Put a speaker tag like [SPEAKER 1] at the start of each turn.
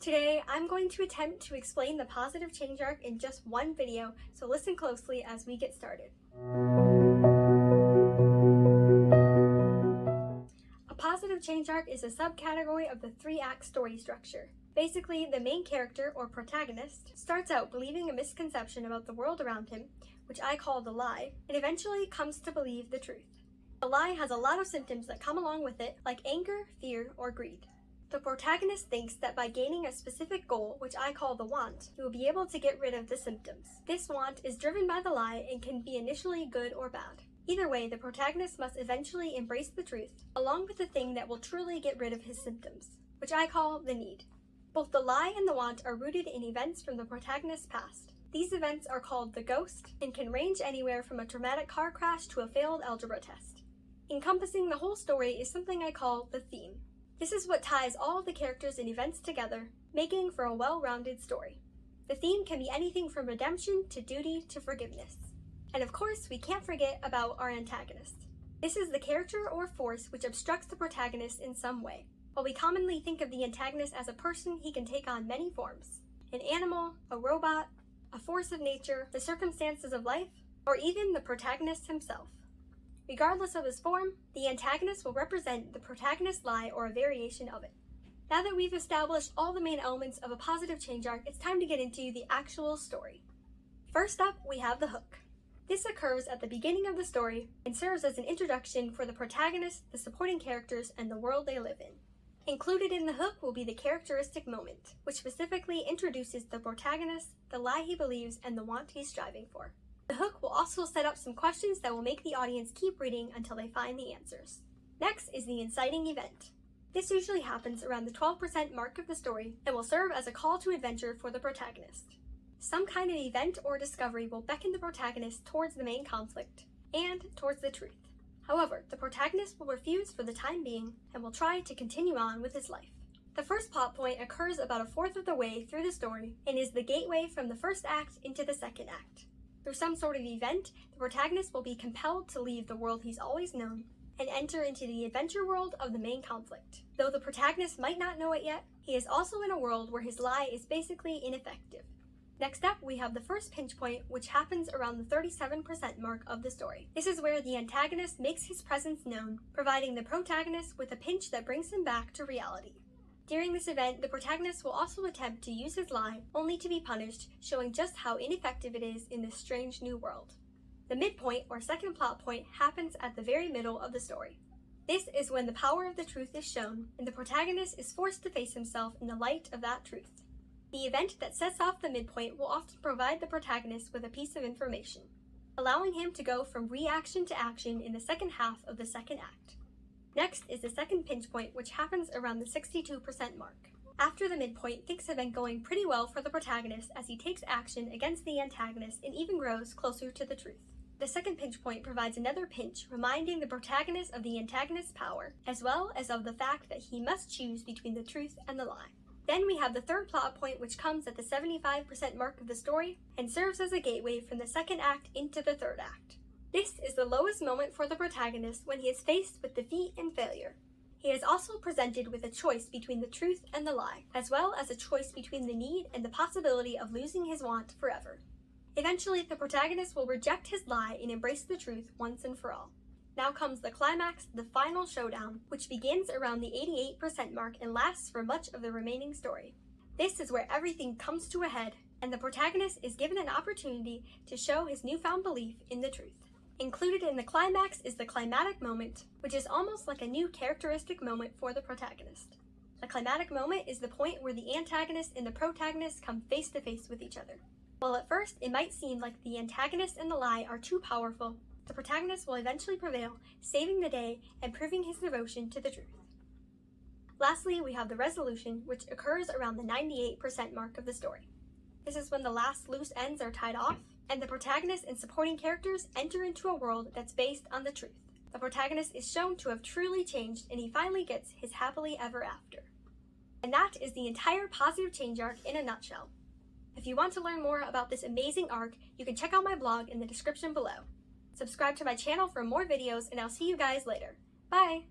[SPEAKER 1] Today, I'm going to attempt to explain the positive change arc in just one video, so listen closely as we get started. A positive change arc is a subcategory of the three-act story structure. Basically, the main character, or protagonist, starts out believing a misconception about the world around him, which I call the lie, and eventually comes to believe the truth. The lie has a lot of symptoms that come along with it, like anger, fear, or greed. The protagonist thinks that by gaining a specific goal, which I call the want, he will be able to get rid of the symptoms. This want is driven by the lie and can be initially good or bad. Either way, the protagonist must eventually embrace the truth, along with the thing that will truly get rid of his symptoms, which I call the need. Both the lie and the want are rooted in events from the protagonist's past. These events are called the ghost and can range anywhere from a traumatic car crash to a failed algebra test. Encompassing the whole story is something I call the theme. This is what ties all the characters and events together, making for a well-rounded story. The theme can be anything from redemption to duty to forgiveness. And of course, we can't forget about our antagonist. This is the character or force which obstructs the protagonist in some way. While we commonly think of the antagonist as a person, he can take on many forms. An animal, a robot, a force of nature, the circumstances of life, or even the protagonist himself. Regardless of his form, the antagonist will represent the protagonist's lie or a variation of it. Now that we've established all the main elements of a positive change arc, it's time to get into the actual story. First up, we have the hook. This occurs at the beginning of the story and serves as an introduction for the protagonist, the supporting characters, and the world they live in. Included in the hook will be the characteristic moment, which specifically introduces the protagonist, the lie he believes, and the want he's striving for. The hook will also set up some questions that will make the audience keep reading until they find the answers. Next is the inciting event. This usually happens around the 12% mark of the story and will serve as a call to adventure for the protagonist. Some kind of event or discovery will beckon the protagonist towards the main conflict and towards the truth. However, the protagonist will refuse for the time being and will try to continue on with his life. The first plot point occurs about a fourth of the way through the story and is the gateway from the first act into the second act. Through some sort of event, the protagonist will be compelled to leave the world he's always known and enter into the adventure world of the main conflict. Though the protagonist might not know it yet, he is also in a world where his lie is basically ineffective. Next up, we have the first pinch point, which happens around the 37% mark of the story. This is where the antagonist makes his presence known, providing the protagonist with a pinch that brings him back to reality. During this event, the protagonist will also attempt to use his lie, only to be punished, showing just how ineffective it is in this strange new world. The midpoint, or second plot point, happens at the very middle of the story. This is when the power of the truth is shown, and the protagonist is forced to face himself in the light of that truth. The event that sets off the midpoint will often provide the protagonist with a piece of information, allowing him to go from reaction to action in the second half of the second act. Next is the second pinch point, which happens around the 62% mark. After the midpoint, things have been going pretty well for the protagonist as he takes action against the antagonist and even grows closer to the truth. The second pinch point provides another pinch, reminding the protagonist of the antagonist's power, as well as of the fact that he must choose between the truth and the lie. Then we have the third plot point, which comes at the 75% mark of the story and serves as a gateway from the second act into the third act. This is the lowest moment for the protagonist when he is faced with defeat and failure. He is also presented with a choice between the truth and the lie, as well as a choice between the need and the possibility of losing his want forever. Eventually, the protagonist will reject his lie and embrace the truth once and for all. Now comes the climax, the final showdown, which begins around the 88% mark and lasts for much of the remaining story. This is where everything comes to a head, and the protagonist is given an opportunity to show his newfound belief in the truth. Included in the climax is the climatic moment, which is almost like a new characteristic moment for the protagonist. The climatic moment is the point where the antagonist and the protagonist come face to face with each other. While at first it might seem like the antagonist and the lie are too powerful, the protagonist will eventually prevail, saving the day and proving his devotion to the truth. Lastly, we have the resolution, which occurs around the 98% mark of the story. This is when the last loose ends are tied off, and the protagonist and supporting characters enter into a world that's based on the truth. The protagonist is shown to have truly changed, and he finally gets his happily ever after. And that is the entire positive change arc in a nutshell. If you want to learn more about this amazing arc, you can check out my blog in the description below. Subscribe to my channel for more videos, and I'll see you guys later. Bye!